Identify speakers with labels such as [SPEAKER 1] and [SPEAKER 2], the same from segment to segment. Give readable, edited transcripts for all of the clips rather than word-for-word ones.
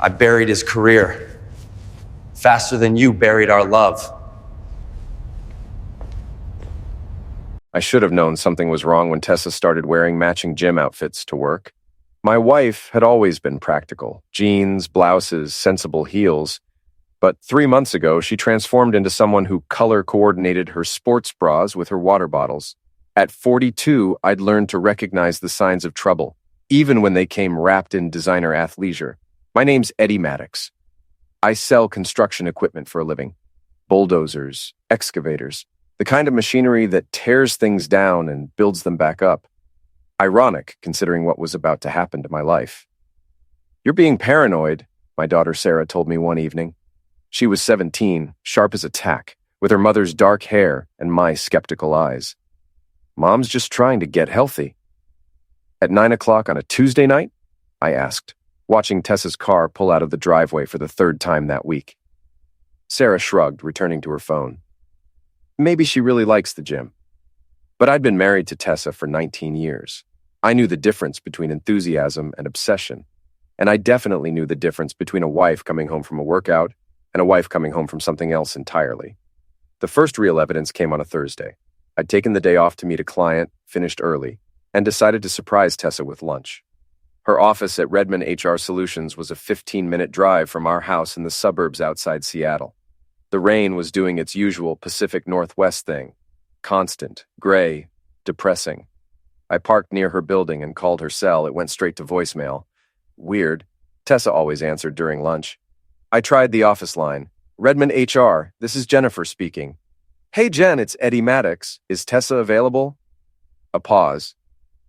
[SPEAKER 1] I buried his career faster than you buried our love.
[SPEAKER 2] I should have known something was wrong when Tessa started wearing matching gym outfits to work. My wife had always been practical: jeans, blouses, sensible heels. But 3 months ago, she transformed into someone who color-coordinated her sports bras with her water bottles. At 42, I'd learned to recognize the signs of trouble, even when they came wrapped in designer athleisure. My name's Eddie Maddox. I sell construction equipment for a living. Bulldozers, excavators, the kind of machinery that tears things down and builds them back up. Ironic, considering what was about to happen to my life. "You're being paranoid," my daughter Sarah told me one evening. She was 17, sharp as a tack, with her mother's dark hair and my skeptical eyes. "Mom's just trying to get healthy." "At 9 o'clock on a Tuesday night?" I asked, watching Tessa's car pull out of the driveway for the 3rd time that week. Sarah shrugged, returning to her phone. Maybe she really likes the gym. But I'd been married to Tessa for 19 years. I knew the difference between enthusiasm and obsession, and I definitely knew the difference between a wife coming home from a workout and a wife coming home from something else entirely. The first real evidence came on a Thursday. I'd taken the day off to meet a client, finished early, and decided to surprise Tessa with lunch. Her office at Redmond HR Solutions was a 15-minute drive from our house in the suburbs outside Seattle. The rain was doing its usual Pacific Northwest thing. Constant, gray, depressing. I parked near her building and called her cell. It went straight to voicemail. Weird. Tessa always answered during lunch. I tried the office line. "Redmond HR, this is Jennifer speaking." "Hey Jen, it's Eddie Maddox. Is Tessa available?" A pause.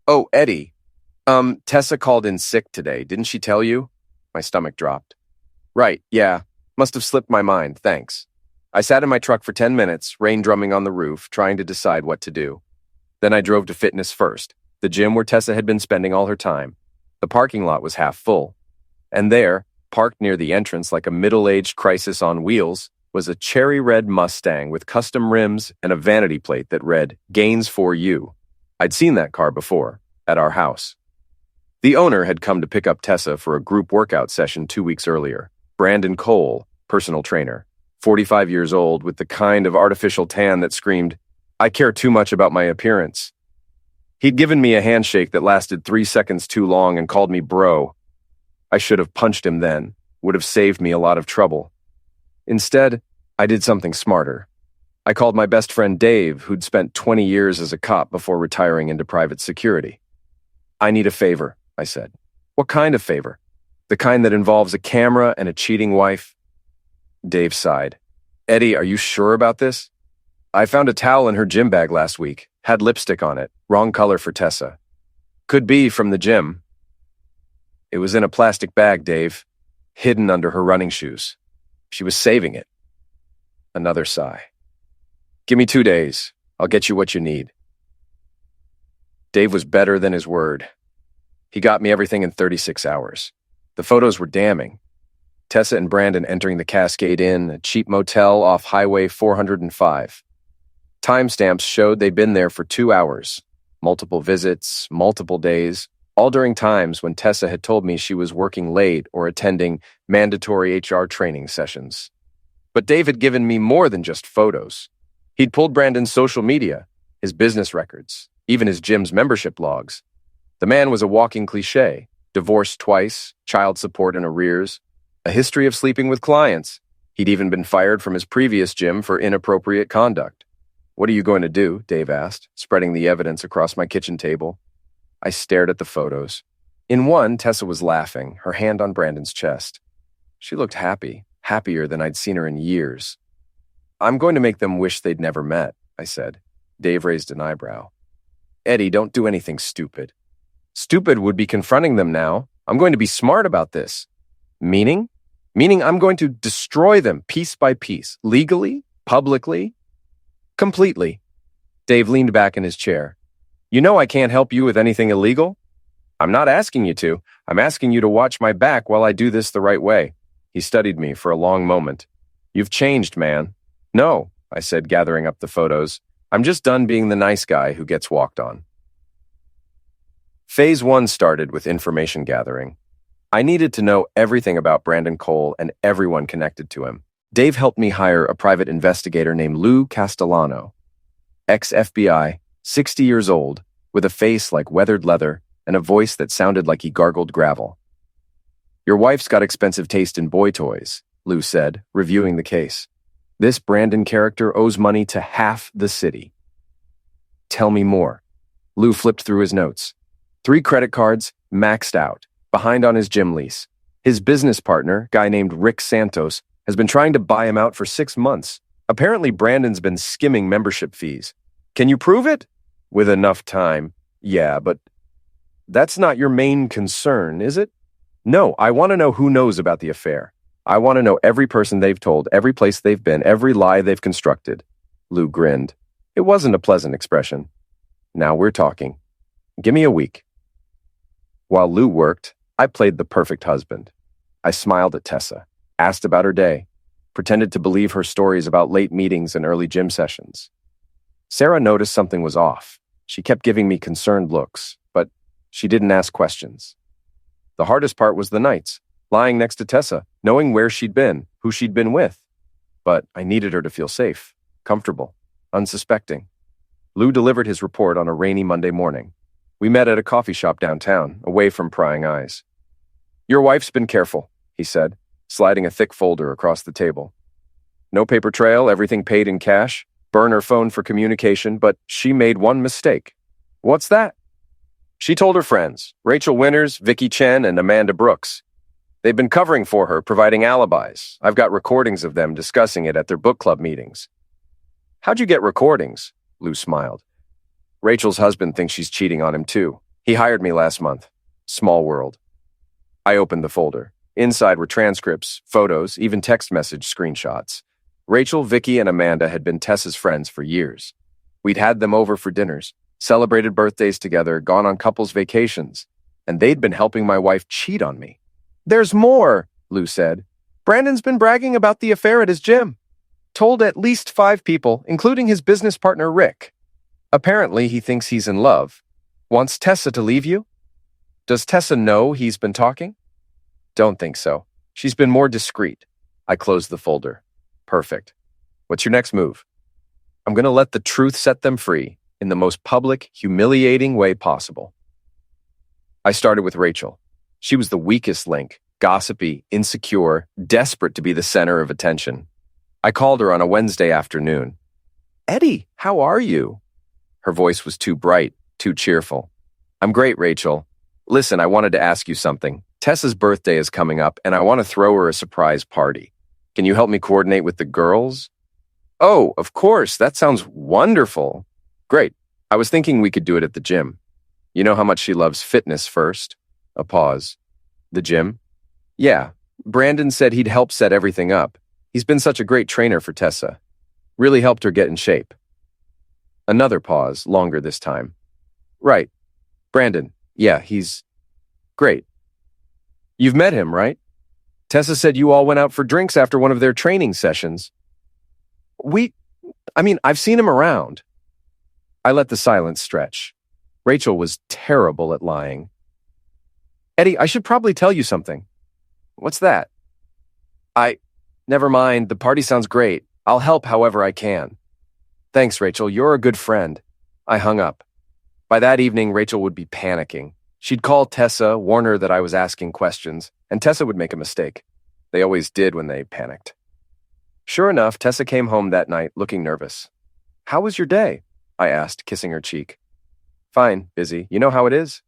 [SPEAKER 2] "Oh, Eddie. Tessa called in sick today. Didn't she tell you?" My stomach dropped. "Right, yeah. Must have slipped my mind, thanks." I sat in my truck for 10 minutes, rain drumming on the roof, trying to decide what to do. Then I drove to Fitness First, the gym where Tessa had been spending all her time. The parking lot was half full. And there, parked near the entrance like a middle-aged crisis on wheels, was a cherry red Mustang with custom rims and a vanity plate that read, "Gains for You." I'd seen that car before, at our house. The owner had come to pick up Tessa for a group workout session 2 weeks earlier. Brandon Cole, personal trainer, 45 years old, with the kind of artificial tan that screamed, "I care too much about my appearance." He'd given me a handshake that lasted 3 seconds too long and called me bro. I should have punched him then, would have saved me a lot of trouble. Instead, I did something smarter. I called my best friend Dave, who'd spent 20 years as a cop before retiring into private security. "I need a favor," I said. "What kind of favor?" "The kind that involves a camera and a cheating wife." Dave sighed. "Eddie, are you sure about this?" "I found a towel in her gym bag last week. Had lipstick on it. Wrong color for Tessa." "Could be from the gym." "It was in a plastic bag, Dave. Hidden under her running shoes. She was saving it." Another sigh. "Give me 2 days. I'll get you what you need." Dave was better than his word. He got me everything in 36 hours. The photos were damning. Tessa and Brandon entering the Cascade Inn, a cheap motel off Highway 405. Timestamps showed they'd been there for 2 hours. Multiple visits, multiple days, all during times when Tessa had told me she was working late or attending mandatory HR training sessions. But Dave had given me more than just photos. He'd pulled Brandon's social media, his business records, even his gym's membership logs. The man was a walking cliché: divorced twice, child support in arrears, a history of sleeping with clients. He'd even been fired from his previous gym for inappropriate conduct. "What are you going to do?" Dave asked, spreading the evidence across my kitchen table. I stared at the photos. In one, Tessa was laughing, her hand on Brandon's chest. She looked happy, happier than I'd seen her in years. "I'm going to make them wish they'd never met," I said. Dave raised an eyebrow. "Eddie, don't do anything stupid." "Stupid would be confronting them now. I'm going to be smart about this." "Meaning?" "Meaning I'm going to destroy them piece by piece, legally, publicly, completely." Dave leaned back in his chair. "You know I can't help you with anything illegal?" "I'm not asking you to. I'm asking you to watch my back while I do this the right way." He studied me for a long moment. "You've changed, man." "No," I said, gathering up the photos. "I'm just done being the nice guy who gets walked on." Phase 1 started with information gathering. I needed to know everything about Brandon Cole and everyone connected to him. Dave helped me hire a private investigator named Lou Castellano, ex-FBI, 60 years old, with a face like weathered leather and a voice that sounded like he gargled gravel. "Your wife's got expensive taste in boy toys," Lou said, reviewing the case. "This Brandon character owes money to half the city." "Tell me more." Lou flipped through his notes. 3 credit cards, maxed out, behind on his gym lease. His business partner, guy named Rick Santos, has been trying to buy him out for 6 months. Apparently, Brandon's been skimming membership fees. "Can you prove it?" "With enough time. Yeah, but that's not your main concern, is it?" "No, I want to know who knows about the affair. I want to know every person they've told, every place they've been, every lie they've constructed." Lou grinned. It wasn't a pleasant expression. "Now we're talking. Give me a week." While Lou worked, I played the perfect husband. I smiled at Tessa, asked about her day, pretended to believe her stories about late meetings and early gym sessions. Sarah noticed something was off. She kept giving me concerned looks, but she didn't ask questions. The hardest part was the nights, lying next to Tessa, knowing where she'd been, who she'd been with. But I needed her to feel safe, comfortable, unsuspecting. Lou delivered his report on a rainy Monday morning. We met at a coffee shop downtown, away from prying eyes. "Your wife's been careful," he said, sliding a thick folder across the table. "No paper trail, everything paid in cash, burner phone for communication, but she made one mistake." "What's that?" "She told her friends, Rachel Winters, Vicky Chen, and Amanda Brooks. They've been covering for her, providing alibis. I've got recordings of them discussing it at their book club meetings." "How'd you get recordings?" Lou smiled. "Rachel's husband thinks she's cheating on him too. He hired me last month. Small world." I opened the folder. Inside were transcripts, photos, even text message screenshots. Rachel, Vicky, and Amanda had been Tessa's friends for years. We'd had them over for dinners, celebrated birthdays together, gone on couples vacations, and they'd been helping my wife cheat on me. "There's more," Lou said. "Brandon's been bragging about the affair at his gym. Told at least 5 people, including his business partner, Rick. Apparently, he thinks he's in love. Wants Tessa to leave you? Does Tessa know he's been talking?" "Don't think so. She's been more discreet." I closed the folder. "Perfect. What's your next move?" "I'm going to let the truth set them free in the most public, humiliating way possible." I started with Rachel. She was the weakest link, gossipy, insecure, desperate to be the center of attention. I called her on a Wednesday afternoon. "Eddie, how are you?" Her voice was too bright, too cheerful. "I'm great, Rachel. Listen, I wanted to ask you something. Tessa's birthday is coming up, and I want to throw her a surprise party. Can you help me coordinate with the girls?" "Oh, of course. That sounds wonderful." "Great. I was thinking we could do it at the gym. You know how much she loves fitness first." A pause. "The gym?" "Yeah. Brandon said he'd help set everything up. He's been such a great trainer for Tessa. Really helped her get in shape." Another pause, longer this time. "Right. Brandon. Yeah, he's great. You've met him, right? Tessa said you all went out for drinks after one of their training sessions." I've seen him around." I let the silence stretch. Rachel was terrible at lying. "Eddie, I should probably tell you something." "What's that?" Never mind, the party sounds great. I'll help however I can." "Thanks, Rachel, you're a good friend." I hung up. By that evening, Rachel would be panicking. She'd call Tessa, warn her that I was asking questions, and Tessa would make a mistake. They always did when they panicked. Sure enough, Tessa came home that night looking nervous. "How was your day?" I asked, kissing her cheek. "Fine, busy. You know how it is?"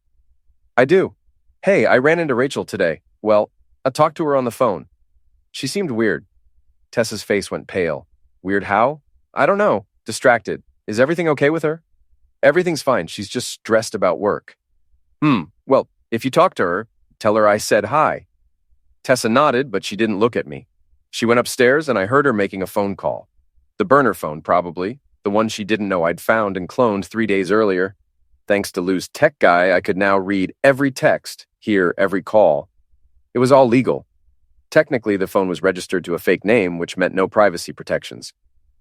[SPEAKER 2] "I do. Hey, I ran into Rachel today. Well, I talked to her on the phone. She seemed weird." Tessa's face went pale. "Weird how?" "I don't know. Distracted. Is everything okay with her?" "Everything's fine. She's just stressed about work." Well, if you talk to her, tell her I said hi." Tessa nodded, but she didn't look at me. She went upstairs and I heard her making a phone call. The burner phone, probably. The one she didn't know I'd found and cloned 3 days earlier. Thanks to Lou's tech guy, I could now read every text, hear every call. It was all legal. Technically, the phone was registered to a fake name, which meant no privacy protections.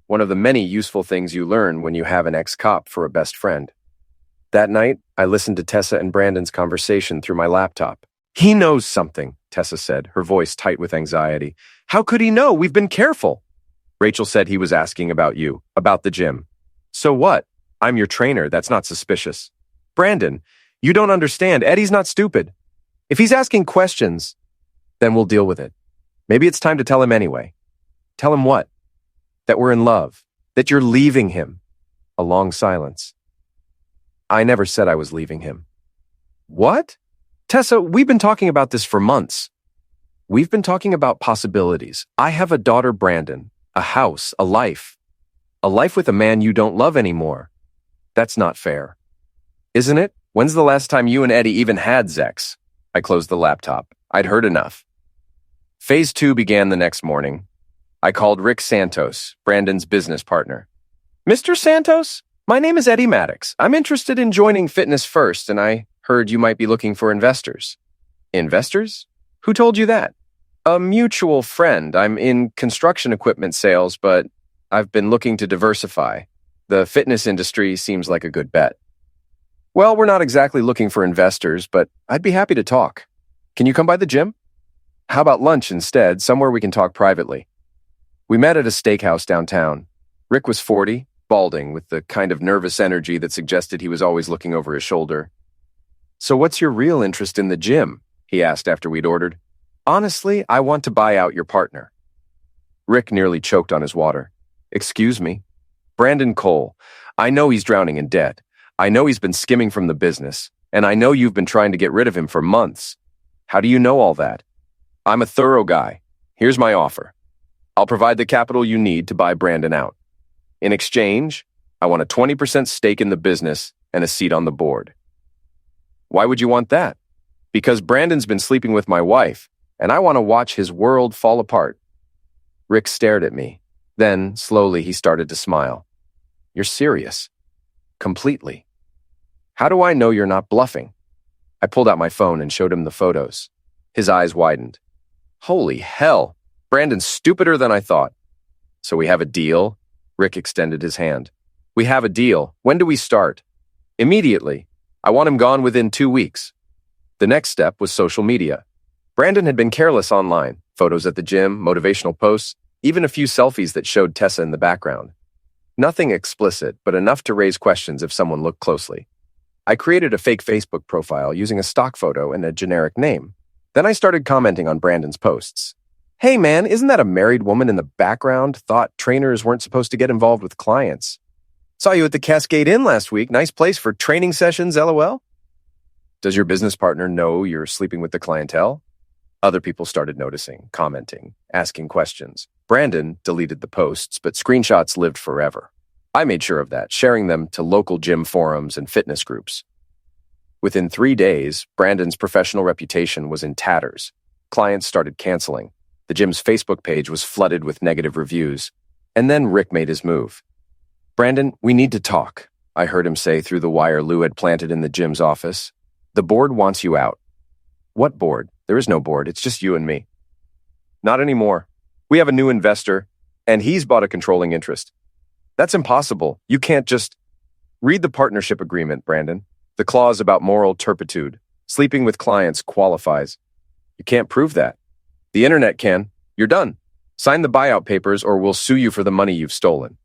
[SPEAKER 2] One of the many useful things you learn when you have an ex-cop for a best friend. That night, I listened to Tessa and Brandon's conversation through my laptop. He knows something, Tessa said, her voice tight with anxiety. How could he know? We've been careful. Rachel said he was asking about you, about the gym. So what? I'm your trainer. That's not suspicious. Brandon, you don't understand. Eddie's not stupid. If he's asking questions, then we'll deal with it. Maybe it's time to tell him anyway. Tell him what? That we're in love. That you're leaving him. A long silence. I never said I was leaving him. What? Tessa, we've been talking about this for months. We've been talking about possibilities. I have a daughter, Brandon, a house, a life with a man you don't love anymore. That's not fair. Isn't it? When's the last time you and Eddie even had sex? I closed the laptop. I'd heard enough. Phase 2 began the next morning. I called Rick Santos, Brandon's business partner. Mr. Santos, my name is Eddie Maddox. I'm interested in joining Fitness First, and I heard you might be looking for investors. Investors? Who told you that? A mutual friend. I'm in construction equipment sales, but I've been looking to diversify. The fitness industry seems like a good bet. Well, we're not exactly looking for investors, but I'd be happy to talk. Can you come by the gym? How about lunch instead, somewhere we can talk privately? We met at a steakhouse downtown. Rick was 40, balding, with the kind of nervous energy that suggested he was always looking over his shoulder. So what's your real interest in the gym? He asked after we'd ordered. Honestly, I want to buy out your partner. Rick nearly choked on his water. Excuse me? Brandon Cole. I know he's drowning in debt. I know he's been skimming from the business, and I know you've been trying to get rid of him for months. How do you know all that? I'm a thorough guy. Here's my offer. I'll provide the capital you need to buy Brandon out. In exchange, I want a 20% stake in the business and a seat on the board. Why would you want that? Because Brandon's been sleeping with my wife, and I want to watch his world fall apart. Rick stared at me. Then, slowly, he started to smile. You're serious. Completely. How do I know you're not bluffing? I pulled out my phone and showed him the photos. His eyes widened. Holy hell! Brandon's stupider than I thought. So we have a deal? Rick extended his hand. We have a deal. When do we start? Immediately. I want him gone within 2 weeks. The next step was social media. Brandon had been careless online. Photos at the gym, motivational posts, even a few selfies that showed Tessa in the background. Nothing explicit, but enough to raise questions if someone looked closely. I created a fake Facebook profile using a stock photo and a generic name. Then I started commenting on Brandon's posts. Hey man, isn't that a married woman in the background? Thought trainers weren't supposed to get involved with clients. Saw you at the Cascade Inn last week. Nice place for training sessions, LOL. Does your business partner know you're sleeping with the clientele? Other people started noticing, commenting, asking questions. Brandon deleted the posts, but screenshots lived forever. I made sure of that, sharing them to local gym forums and fitness groups. Within 3 days, Brandon's professional reputation was in tatters. Clients started canceling. The gym's Facebook page was flooded with negative reviews. And then Rick made his move. Brandon, we need to talk, I heard him say through the wire Lou had planted in the gym's office. The board wants you out. What board? There is no board. It's just you and me. Not anymore. We have a new investor, and he's bought a controlling interest. That's impossible. You can't just... Read the partnership agreement, Brandon. The clause about moral turpitude. Sleeping with clients qualifies. You can't prove that. The internet can. You're done. Sign the buyout papers or we'll sue you for the money you've stolen.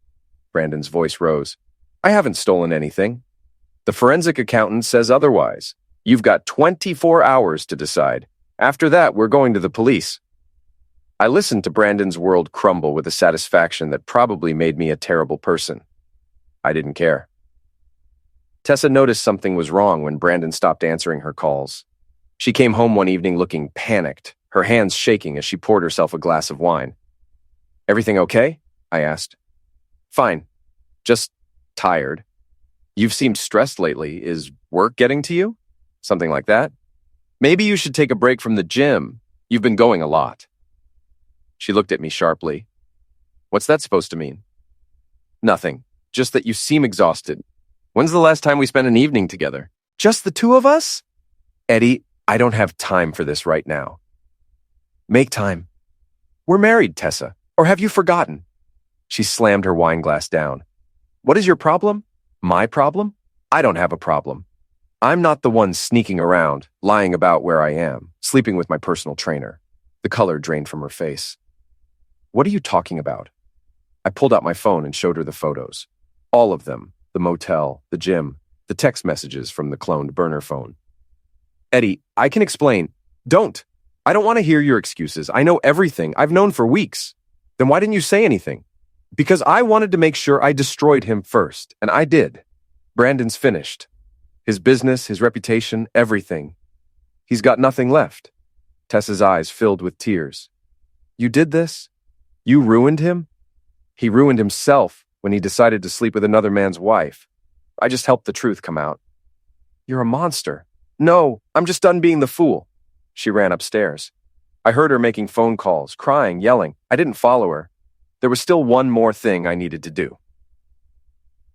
[SPEAKER 2] Brandon's voice rose. I haven't stolen anything. The forensic accountant says otherwise. You've got 24 hours to decide. After that, we're going to the police. I listened to Brandon's world crumble with a satisfaction that probably made me a terrible person. I didn't care. Tessa noticed something was wrong when Brandon stopped answering her calls. She came home one evening looking panicked, her hands shaking as she poured herself a glass of wine. Everything okay? I asked. Fine. Just tired. You've seemed stressed lately. Is work getting to you? Something like that? Maybe you should take a break from the gym. You've been going a lot. She looked at me sharply. What's that supposed to mean? Nothing. Just that you seem exhausted. When's the last time we spent an evening together? Just the two of us? Eddie, I don't have time for this right now. Make time. We're married, Tessa. Or have you forgotten? She slammed her wine glass down. What is your problem? My problem? I don't have a problem. I'm not the one sneaking around, lying about where I am, sleeping with my personal trainer. The color drained from her face. What are you talking about? I pulled out my phone and showed her the photos. All of them. The motel, the gym, the text messages from the cloned burner phone. Eddie, I can explain. Don't. I don't want to hear your excuses. I know everything. I've known for weeks. Then why didn't you say anything? Because I wanted to make sure I destroyed him first, and I did. Brandon's finished. His business, his reputation, everything. He's got nothing left. Tessa's eyes filled with tears. You did this? You ruined him? He ruined himself when he decided to sleep with another man's wife. I just helped the truth come out. You're a monster. No, I'm just done being the fool. She ran upstairs. I heard her making phone calls, crying, yelling. I didn't follow her. There was still one more thing I needed to do.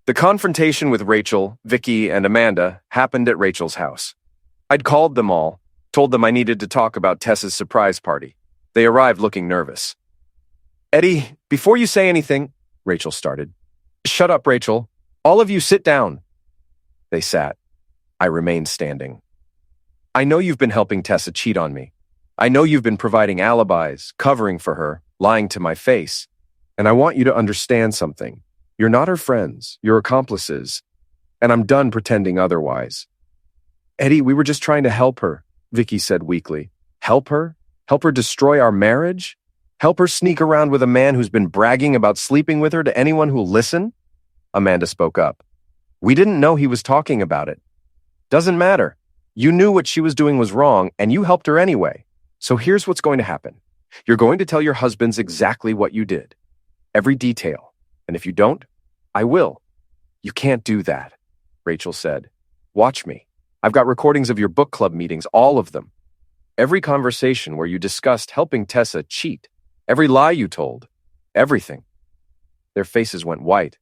[SPEAKER 2] The confrontation with Rachel, Vicky, and Amanda happened at Rachel's house. I'd called them all, told them I needed to talk about Tessa's surprise party. They arrived looking nervous. Eddie, before you say anything, Rachel started. Shut up, Rachel. All of you sit down. They sat. I remained standing. I know you've been helping Tessa cheat on me. I know you've been providing alibis, covering for her, lying to my face. And I want you to understand something. You're not her friends, you're accomplices. And I'm done pretending otherwise. Eddie, we were just trying to help her, Vicky said weakly. Help her? Help her destroy our marriage? Help her sneak around with a man who's been bragging about sleeping with her to anyone who'll listen? Amanda spoke up. We didn't know he was talking about it. Doesn't matter. You knew what she was doing was wrong, and you helped her anyway. So here's what's going to happen. You're going to tell your husbands exactly what you did. Every detail. And if you don't, I will. You can't do that, Rachel said. Watch me. I've got recordings of your book club meetings, all of them. Every conversation where you discussed helping Tessa cheat. Every lie you told. Everything. Their faces went white.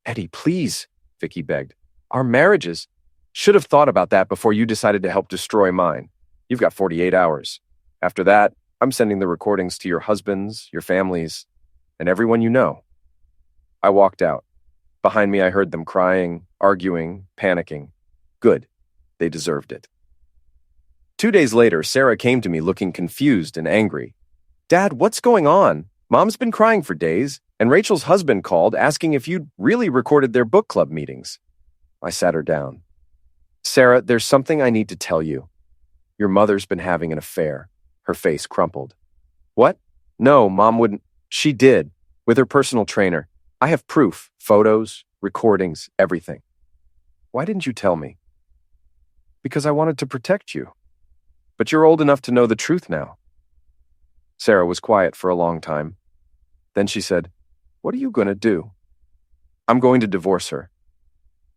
[SPEAKER 2] Eddie, please, Vicky begged. Our marriages. Should have thought about that before you decided to help destroy mine. You've got 48 hours. After that, I'm sending the recordings to your husbands, your families, and everyone you know. I walked out. Behind me, I heard them crying, arguing, panicking. Good. They deserved it. 2 days later, Sarah came to me looking confused and angry. Dad, what's going on? Mom's been crying for days, and Rachel's husband called asking if you'd really recorded their book club meetings. I sat her down. Sarah, there's something I need to tell you. Your mother's been having an affair. Her face crumpled. What? No, Mom wouldn't. She did, with her personal trainer. I have proof, photos, recordings, everything. Why didn't you tell me? Because I wanted to protect you. But you're old enough to know the truth now. Sarah was quiet for a long time. Then she said, What are you going to do? I'm going to divorce her.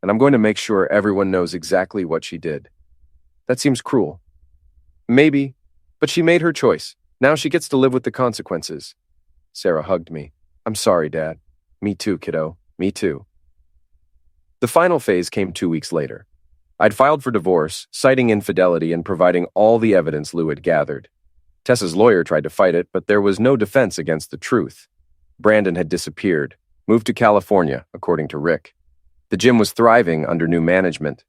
[SPEAKER 2] And I'm going to make sure everyone knows exactly what she did. That seems cruel. Maybe, but she made her choice. Now she gets to live with the consequences. Sarah hugged me. I'm sorry, Dad. Me too, kiddo. Me too. The final phase came 2 weeks later. I'd filed for divorce, citing infidelity and providing all the evidence Lou had gathered. Tessa's lawyer tried to fight it, but there was no defense against the truth. Brandon had disappeared, moved to California, according to Rick. The gym was thriving under new management.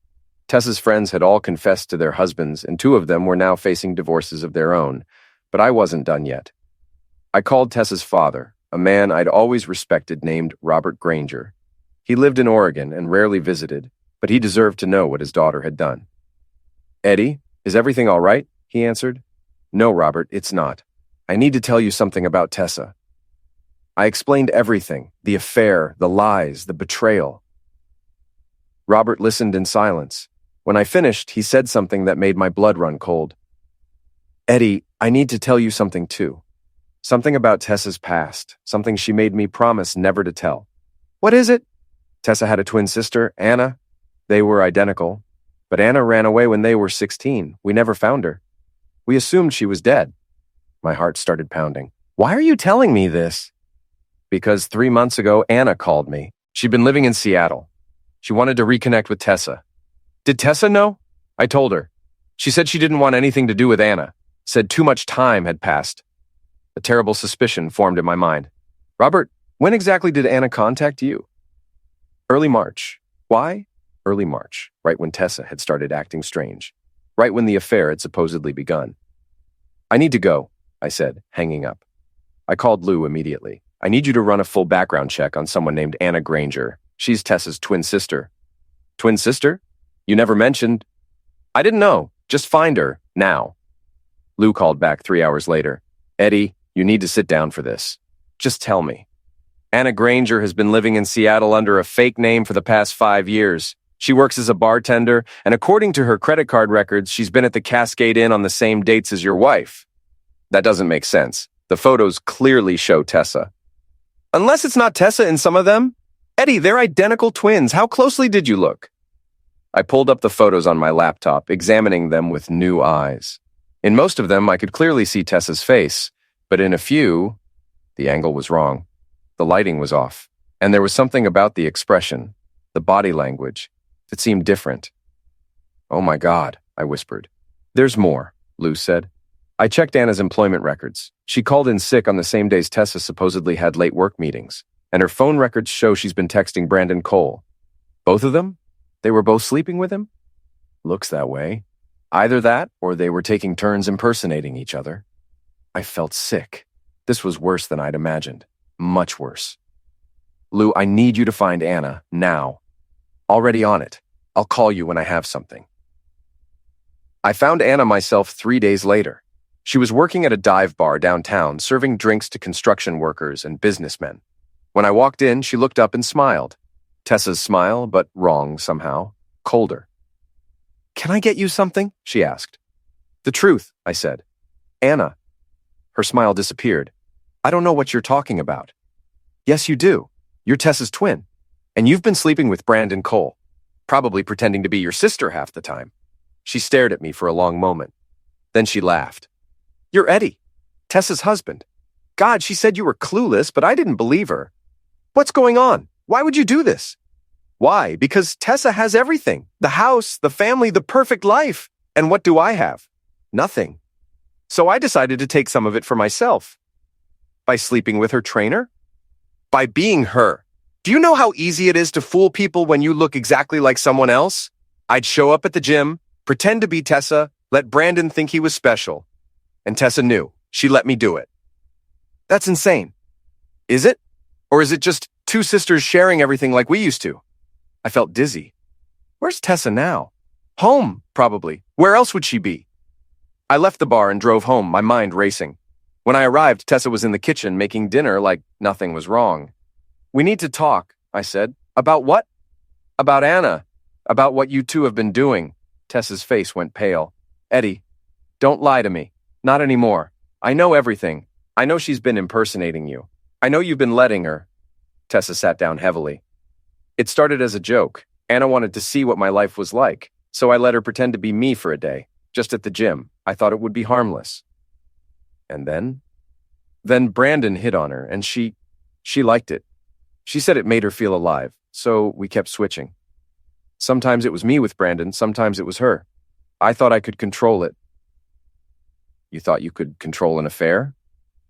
[SPEAKER 2] Tessa's friends had all confessed to their husbands, and 2 of them were now facing divorces of their own. But I wasn't done yet. I called Tessa's father, a man I'd always respected named Robert Granger. He lived in Oregon and rarely visited, but he deserved to know what his daughter had done. Eddie, is everything all right? He answered. No, Robert, it's not. I need to tell you something about Tessa. I explained everything, the affair, the lies, the betrayal. Robert listened in silence. When I finished, he said something that made my blood run cold. Eddie, I need to tell you something too. Something about Tessa's past, something she made me promise never to tell. What is it? Tessa had a twin sister, Anna. They were identical, but Anna ran away when they were 16. We never found her. We assumed she was dead. My heart started pounding. Why are you telling me this? Because 3 months ago, Anna called me. She'd been living in Seattle. She wanted to reconnect with Tessa. Did Tessa know? I told her. She said she didn't want anything to do with Anna. Said too much time had passed. A terrible suspicion formed in my mind. Robert, when exactly did Anna contact you? Early March. Why? Early March, right when Tessa had started acting strange. Right when the affair had supposedly begun. "I need to go," I said, hanging up. I called Lou immediately. "I need you to run a full background check on someone named Anna Granger. She's Tessa's twin sister." "Twin sister? You never mentioned." "I didn't know. Just find her, now." Lou called back 3 hours later. "Eddie, you need to sit down for this. Just tell me." "Anna Granger has been living in Seattle under a fake name for the past 5 years. She works as a bartender, and according to her credit card records, she's been at the Cascade Inn on the same dates as your wife." "That doesn't make sense. The photos clearly show Tessa." "Unless it's not Tessa in some of them? Eddie, they're identical twins. How closely did you look?" I pulled up the photos on my laptop, examining them with new eyes. In most of them, I could clearly see Tessa's face, but in a few, the angle was wrong. The lighting was off, and there was something about the expression, the body language, that seemed different. "Oh my God," I whispered. "There's more," Lou said. "I checked Anna's employment records. She called in sick on the same days Tessa supposedly had late work meetings, and her phone records show she's been texting Brandon Cole. Both of them? They were both sleeping with him? Looks that way. Either that, or they were taking turns impersonating each other." I felt sick. This was worse than I'd imagined. Much worse. "Lou, I need you to find Anna, now." "Already on it. I'll call you when I have something." I found Anna myself 3 days later. She was working at a dive bar downtown, serving drinks to construction workers and businessmen. When I walked in, she looked up and smiled. Tessa's smile, but wrong somehow. Colder. "Can I get you something?" she asked. "The truth," I said. "Anna." Her smile disappeared. "I don't know what you're talking about." "Yes, you do. You're Tessa's twin. And you've been sleeping with Brandon Cole, probably pretending to be your sister half the time." She stared at me for a long moment. Then she laughed. "You're Eddie, Tessa's husband. God, she said you were clueless, but I didn't believe her. What's going on? Why would you do this?" "Why? Because Tessa has everything. The house, the family, the perfect life. And what do I have? Nothing. So I decided to take some of it for myself." "By sleeping with her trainer?" "By being her. Do you know how easy it is to fool people when you look exactly like someone else? I'd show up at the gym, pretend to be Tessa, let Brandon think he was special. And Tessa knew. She let me do it." "That's insane." "Is it? Or is it just two sisters sharing everything like we used to?" I felt dizzy. "Where's Tessa now?" "Home, probably. Where else would she be?" I left the bar and drove home, my mind racing. When I arrived, Tessa was in the kitchen making dinner like nothing was wrong. "We need to talk," I said. "About what?" "About Anna. About what you two have been doing." Tessa's face went pale. "Eddie, don't lie to me. Not anymore. I know everything. I know she's been impersonating you. I know you've been letting her." Tessa sat down heavily. "It started as a joke. Anna wanted to see what my life was like, so I let her pretend to be me for a day, just at the gym. I thought it would be harmless." "And then?" "Then Brandon hit on her, and she liked it. She said it made her feel alive, so we kept switching. Sometimes it was me with Brandon, sometimes it was her. I thought I could control it." "You thought you could control an affair?"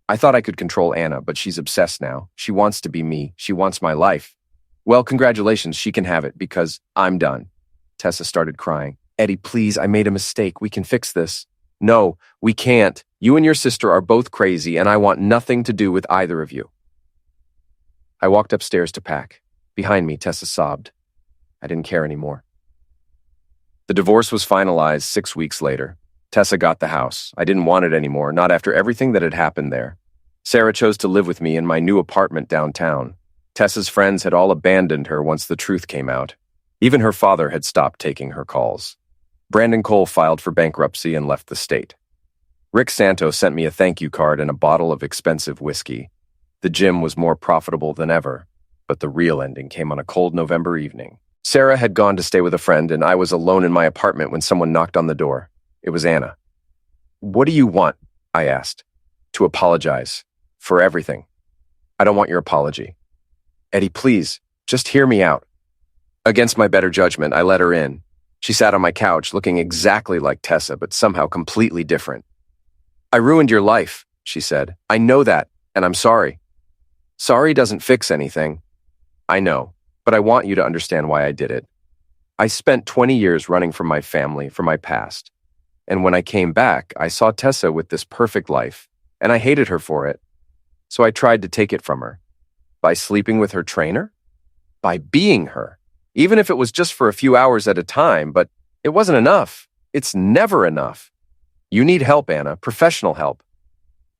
[SPEAKER 2] "I thought I could control Anna, but she's obsessed now. She wants to be me. She wants my life. Well, congratulations, she can have it, because I'm done." Tessa started crying. "Eddie, please, I made a mistake. We can fix this." "No, we can't. You and your sister are both crazy, and I want nothing to do with either of you." I walked upstairs to pack. Behind me, Tessa sobbed. I didn't care anymore. The divorce was finalized 6 weeks later. Tessa got the house. I didn't want it anymore, not after everything that had happened there. Sarah chose to live with me in my new apartment downtown. Tessa's friends had all abandoned her once the truth came out. Even her father had stopped taking her calls. Brandon Cole filed for bankruptcy and left the state. Rick Santos sent me a thank you card and a bottle of expensive whiskey. The gym was more profitable than ever, but the real ending came on a cold November evening. Sarah had gone to stay with a friend, and I was alone in my apartment when someone knocked on the door. It was Anna. "What do you want?" I asked. "To apologize. For everything." "I don't want your apology." "Eddie, please, just hear me out." Against my better judgment, I let her in. She sat on my couch, looking exactly like Tessa, but somehow completely different. "I ruined your life," she said. "I know that, and I'm sorry." "Sorry doesn't fix anything." "I know, but I want you to understand why I did it." I spent 20 years running from my family, from my past. And when I came back, I saw Tessa with this perfect life, and I hated her for it. So I tried to take it from her. By sleeping with her trainer? By being her. Even if it was just for a few hours at a time, but it wasn't enough. It's never enough. You need help, Anna, professional help.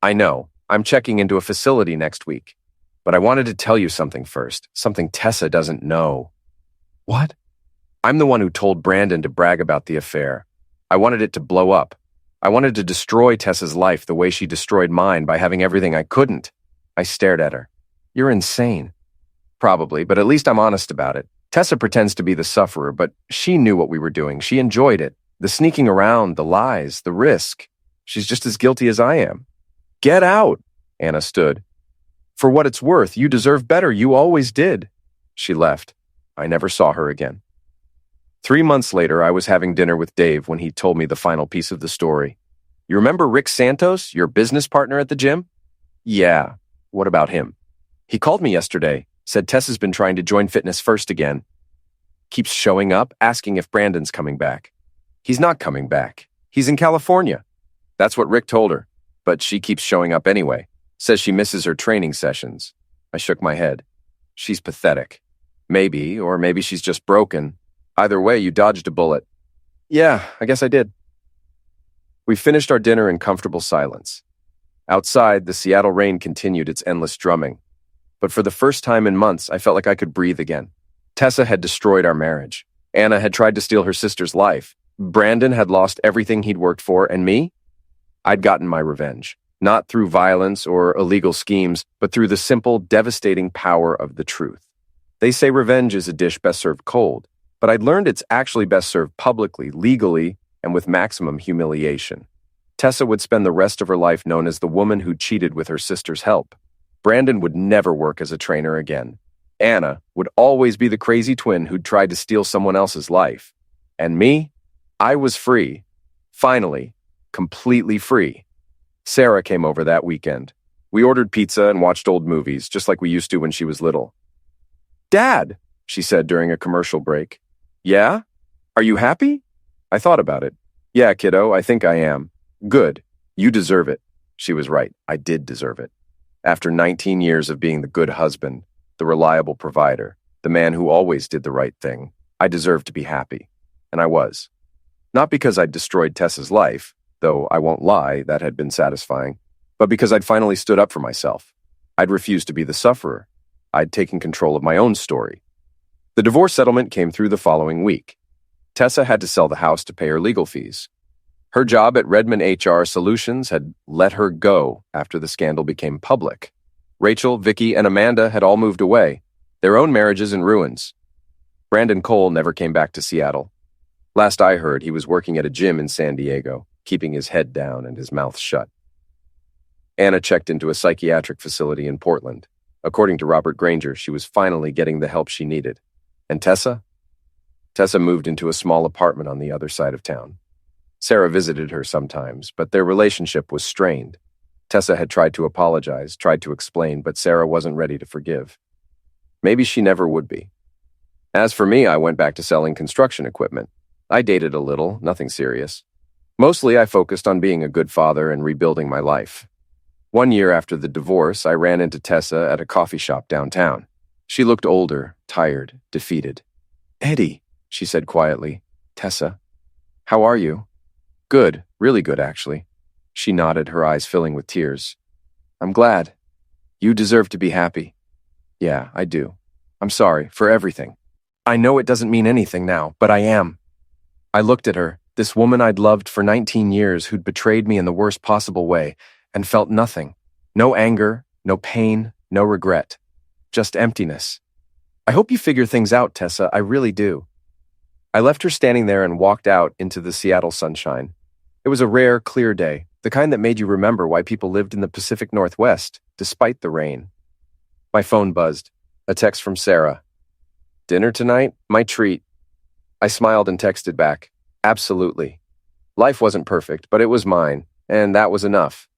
[SPEAKER 2] I know. I'm checking into a facility next week. But I wanted to tell you something first, something Tessa doesn't know. What? I'm the one who told Brandon to brag about the affair. I wanted it to blow up. I wanted to destroy Tessa's life the way she destroyed mine by having everything I couldn't. I stared at her. You're insane. Probably, but at least I'm honest about it. Tessa pretends to be the sufferer, but she knew what we were doing. She enjoyed it. The sneaking around, the lies, the risk. She's just as guilty as I am. Get out, Anna stood. For what it's worth, you deserve better. You always did. She left. I never saw her again. 3 months later, I was having dinner with Dave when he told me the final piece of the story. You remember Rick Santos, your business partner at the gym? Yeah. What about him? He called me yesterday, said Tessa's been trying to join Fitness First again. Keeps showing up, asking if Brandon's coming back. He's not coming back. He's in California. That's what Rick told her, but she keeps showing up anyway. Says she misses her training sessions. I shook my head. She's pathetic. Maybe, or maybe she's just broken. Either way, you dodged a bullet. Yeah, I guess I did. We finished our dinner in comfortable silence. Outside, the Seattle rain continued its endless drumming. But for the first time in months, I felt like I could breathe again. Tessa had destroyed our marriage. Anna had tried to steal her sister's life. Brandon had lost everything he'd worked for, and me? I'd gotten my revenge. Not through violence or illegal schemes, but through the simple, devastating power of the truth. They say revenge is a dish best served cold, but I'd learned it's actually best served publicly, legally, and with maximum humiliation. Tessa would spend the rest of her life known as the woman who cheated with her sister's help. Brandon would never work as a trainer again. Anna would always be the crazy twin who'd tried to steal someone else's life. And me? I was free. Finally, completely free. Sarah came over that weekend. We ordered pizza and watched old movies, just like we used to when she was little. Dad, she said during a commercial break. Yeah? Are you happy? I thought about it. Yeah, kiddo, I think I am. Good. You deserve it. She was right. I did deserve it. After 19 years of being the good husband, the reliable provider, the man who always did the right thing, I deserved to be happy. And I was. Not because I'd destroyed Tessa's life, though I won't lie, that had been satisfying, but because I'd finally stood up for myself. I'd refused to be the sufferer. I'd taken control of my own story. The divorce settlement came through the following week. Tessa had to sell the house to pay her legal fees. Her job at Redmond HR Solutions had let her go after the scandal became public. Rachel, Vicky, and Amanda had all moved away, their own marriages in ruins. Brandon Cole never came back to Seattle. Last I heard, he was working at a gym in San Diego, keeping his head down and his mouth shut. Anna checked into a psychiatric facility in Portland. According to Robert Granger, she was finally getting the help she needed. And Tessa? Tessa moved into a small apartment on the other side of town. Sarah visited her sometimes, but their relationship was strained. Tessa had tried to apologize, tried to explain, but Sarah wasn't ready to forgive. Maybe she never would be. As for me, I went back to selling construction equipment. I dated a little, nothing serious. Mostly, I focused on being a good father and rebuilding my life. 1 year after the divorce, I ran into Tessa at a coffee shop downtown. She looked older, tired, defeated. Eddie, she said quietly. Tessa, how are you? Good, really good, actually. She nodded, her eyes filling with tears. I'm glad. You deserve to be happy. Yeah, I do. I'm sorry for everything. I know it doesn't mean anything now, but I am. I looked at her, this woman I'd loved for 19 years who'd betrayed me in the worst possible way, and felt nothing. No anger, no pain, no regret. Just emptiness. I hope you figure things out, Tessa, I really do. I left her standing there and walked out into the Seattle sunshine. It was a rare, clear day, the kind that made you remember why people lived in the Pacific Northwest, despite the rain. My phone buzzed. A text from Sarah. Dinner tonight? My treat. I smiled and texted back. Absolutely. Life wasn't perfect, but it was mine, and that was enough.